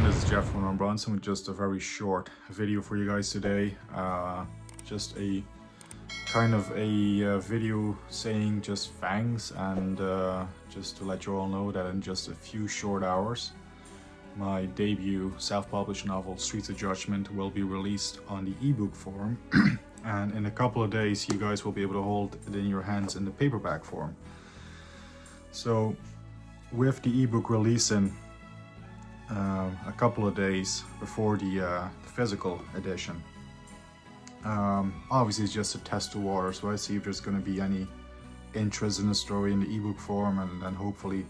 this is Jeff from Bronson with just a very short video for you guys today. Just a kind of a video saying just thanks and just to let you all know that in just a few short hours, my debut self-published novel Streets of Judgment will be released on the ebook form. And in a couple of days, you guys will be able to hold it in your hands in the paperback form. So with the ebook releasing a couple of days before the physical edition, obviously it's just to test the waters, right? See if there's going to be any interest in the story in the ebook form, and then hopefully,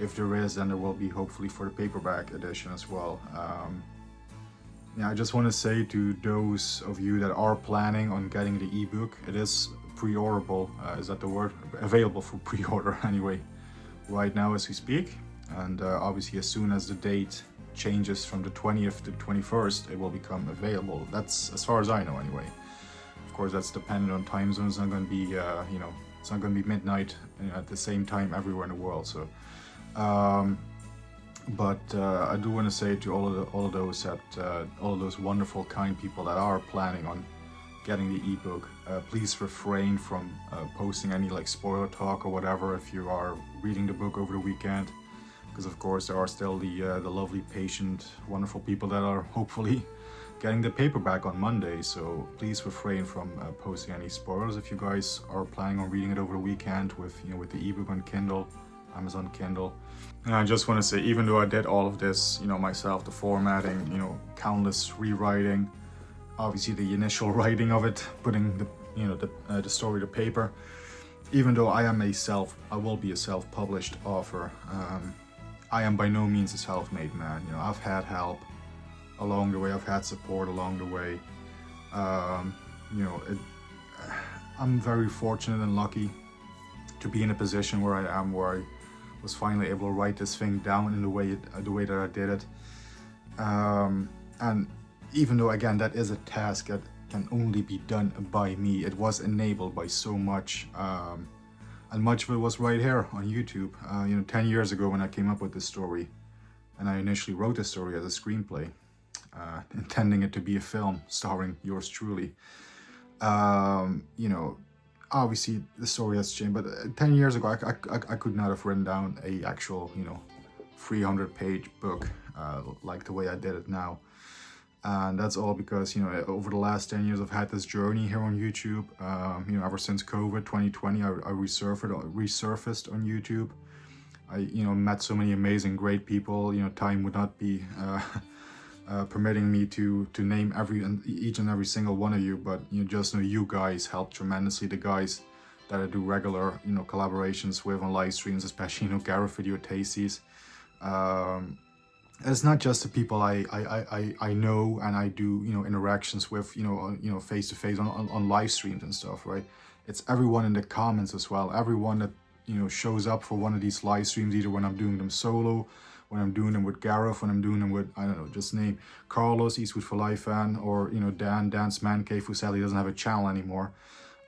if there is, then there will be hopefully for the paperback edition as well. Yeah, I just want to say to those of you that are planning on getting the ebook, it is pre-orderable, is that the word? Available for pre-order anyway, right now as we speak. And obviously as soon as the date changes from the 20th to the 21st, it will become available. That's as far as I know anyway. Of course, that's dependent on time zones. It's not going to be, it's not going to be midnight at the same time everywhere in the world. So, but I do want to say to all of those wonderful, kind people that are planning on getting the ebook, please refrain from posting any like spoiler talk or whatever if you are reading the book over the weekend, because of course there are still the lovely, patient, wonderful people that are hopefully getting the paperback on Monday. So please refrain from posting any spoilers if you guys are planning on reading it over the weekend with the ebook on Kindle, Amazon Kindle. And I just want to say, even though I did all of this, myself, the formatting, countless rewriting, obviously the initial writing of it, putting the story to paper, even though I will be a self-published author, I am by no means a self-made man. I've had help along the way, I've had support along the way. I'm very fortunate and lucky to be in a position where I am, where I was finally able to write this thing down in the way that I did it. And even though, again, that is a task that can only be done by me, it was enabled by so much, and much of it was right here on YouTube. 10 years ago when I came up with this story, and I initially wrote this story as a screenplay, intending it to be a film starring yours truly. Obviously the story has changed, but 10 years ago I could not have written down a actual 300-page book like the way I did it now. And that's all because over the last 10 years I've had this journey here on YouTube. Ever since COVID 2020, I resurfaced on YouTube. I met so many amazing, great people. Time would not be permitting me to name each and every single one of you, but just know you guys helped tremendously. The guys that I do regular collaborations with on live streams, especially Gareth Video Tasties. It's not just the people I know and I do interactions with face to face on live streams and stuff, right? It's everyone in the comments as well, everyone that shows up for one of these live streams, either when I'm doing them solo, when I'm doing them with Gareth, when I'm doing them with, I don't know, just name Carlos, Eastwood for Life fan, or Dan's Man Cave, who sadly doesn't have a channel anymore,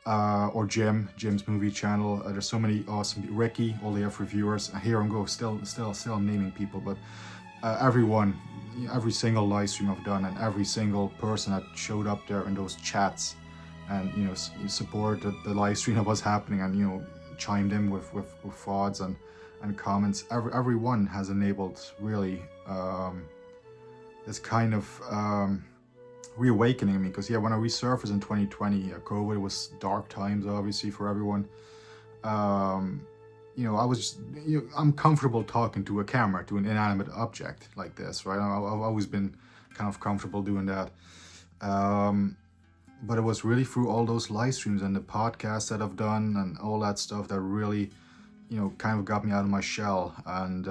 or Jim's movie channel. There's so many awesome, Ricky, all the F reviewers. Here I go, still I'm naming people, but everyone, every single live stream I've done, and every single person that showed up there in those chats and supported the live stream that was happening, and chimed in with thoughts and comments. Everyone has enabled really this kind of reawakening me, because when I resurfaced in 2020, COVID was dark times obviously for everyone. I was I'm comfortable talking to a camera, to an inanimate object like this, right? I've always been kind of comfortable doing that. But it was really through all those live streams and the podcasts that I've done and all that stuff that really, kind of got me out of my shell and,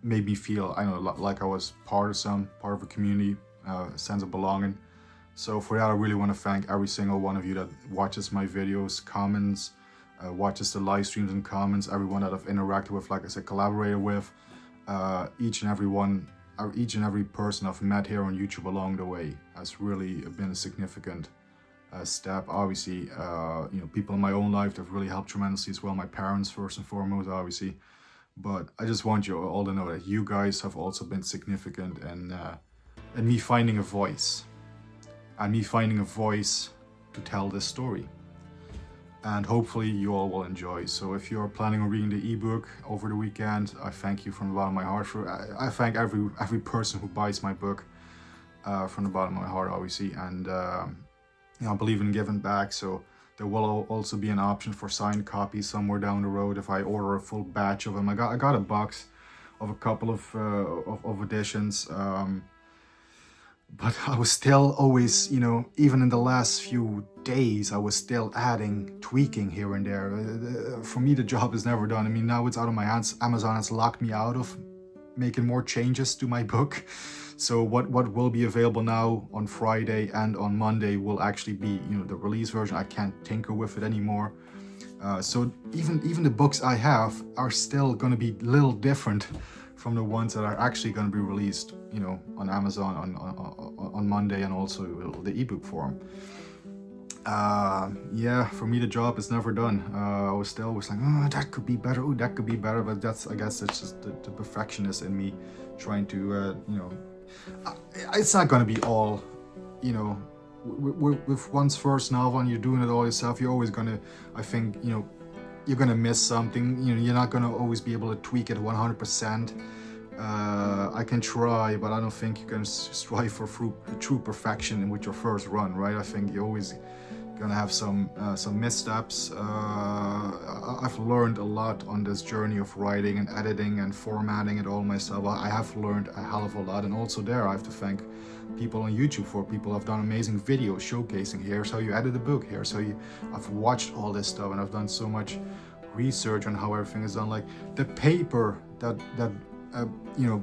made me feel, like I was part of a community, a sense of belonging. So for that, I really want to thank every single one of you that watches my videos, comments, watches the live streams and comments, everyone that I've interacted with, like I said, collaborated with, each and every person I've met here on YouTube along the way has really been a significant step. Obviously, people in my own life that have really helped tremendously as well. My parents, first and foremost, obviously. But I just want you all to know that you guys have also been significant in me finding a voice. And me finding a voice to tell this story. And hopefully you all will enjoy. So if you're planning on reading the ebook over the weekend, I thank you from the bottom of my heart. I thank every person who buys my book from the bottom of my heart, obviously. And I believe in giving back. So there will also be an option for signed copies somewhere down the road if I order a full batch of them. I got a box of a couple of editions. But I was still always, even in the last few days, I was still adding, tweaking here and there. For me, the job is never done. I mean, now it's out of my hands. Amazon has locked me out of making more changes to my book. So what will be available now on Friday and on Monday will actually be, the release version. I can't tinker with it anymore. So even the books I have are still going to be a little different from the ones that are actually going to be released, on Amazon on Monday, and also the ebook form. For me the job is never done. I was still always like, oh, that could be better. Oh, that could be better. But I guess it's just the perfectionist in me trying to, it's not going to be all, with one's first novel and you're doing it all yourself, you're always going to, I think, you're going to miss something. You're not going to always be able to tweak it 100%. I can try, but I don't think you can strive for true perfection with your first run, right? I think you're always gonna have some missteps. I've learned a lot on this journey of writing and editing and formatting it all myself. I have learned a hell of a lot, and also there I have to thank people on YouTube for people have done amazing videos showcasing here's how you edit a book, here's how I've watched all this stuff, and I've done so much research on how everything is done. Like the paper that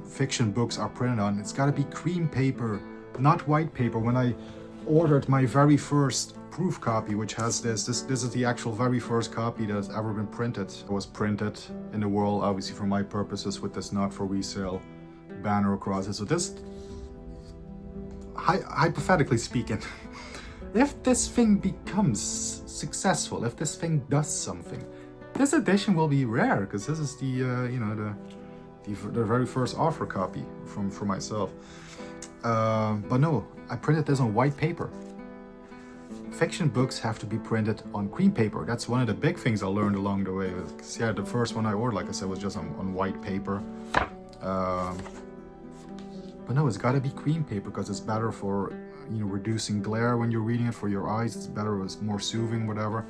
fiction books are printed on, it's got to be cream paper, not white paper. When I ordered my very first proof copy, which has this is the actual very first copy that has ever been printed. It was printed in the world, obviously for my purposes, with this not for resale banner across it. So this, hypothetically speaking, if this thing becomes successful, if this thing does something, this edition will be rare, because this is the very first offer copy for myself. But no, I printed this on white paper. Fiction books have to be printed on cream paper. That's one of the big things I learned along the way. Yeah, the first one I ordered, like I said, was just on white paper. But no, it's got to be cream paper because it's better for reducing glare when you're reading it for your eyes. It's better, it's more soothing, whatever.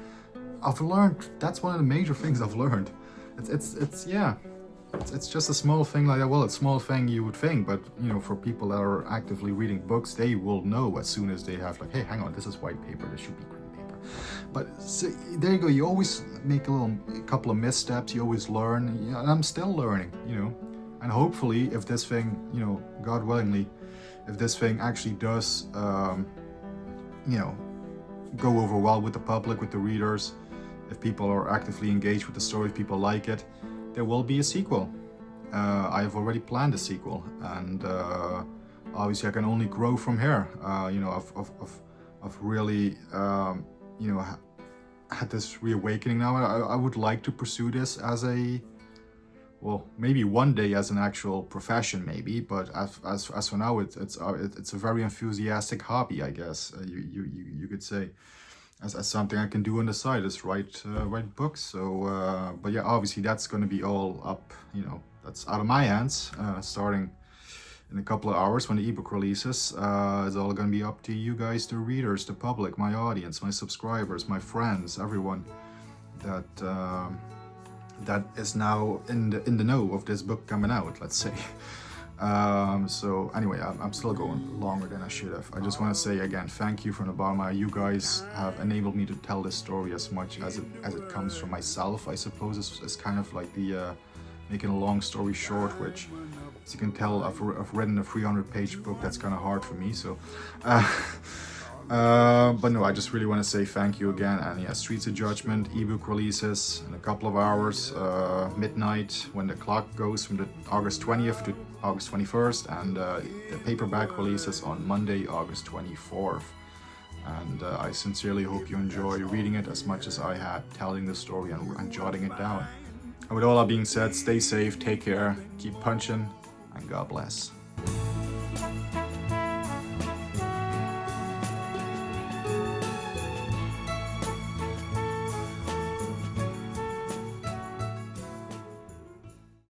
I've learned, that's one of the major things I've learned. It's just a small thing like that. Well, it's a small thing you would think, but for people that are actively reading books, they will know as soon as they have like, hey, hang on, this is white paper, this should be cream paper. But so, there you go. You always make a couple of missteps. You always learn. And I'm still learning, And hopefully, if this thing, God willingly, if this thing actually does, go over well with the public, with the readers, if people are actively engaged with the story, if people like it, there will be a sequel. I have already planned a sequel, and obviously I can only grow from here. I've really, had this reawakening now. I would like to pursue this as maybe one day as an actual profession, maybe. But as for now, it's a very enthusiastic hobby, I guess. You could say. As something I can do on the side is write books. So, but yeah, obviously that's going to be all up, that's out of my hands, starting in a couple of hours when the ebook releases. It's all going to be up to you guys, the readers, the public, my audience, my subscribers, my friends, everyone that is now in the know of this book coming out, let's say. So anyway, I'm still going longer than I should have. I just want to say again, thank you from the bottom of my heart. You guys have enabled me to tell this story as much as it comes from myself. I suppose it's kind of like the making a long story short, which, as you can tell, I've written a 300-page book. That's kind of hard for me. So, but no, I just really want to say thank you again. And yeah, Streets of Judgment ebook releases in a couple of hours, midnight, when the clock goes from the August 20th to August 21st, and the paperback releases on Monday, August 24th. And I sincerely hope you enjoy reading it as much as I had telling the story and jotting it down. And with all that being said, stay safe, take care, keep punching, and God bless.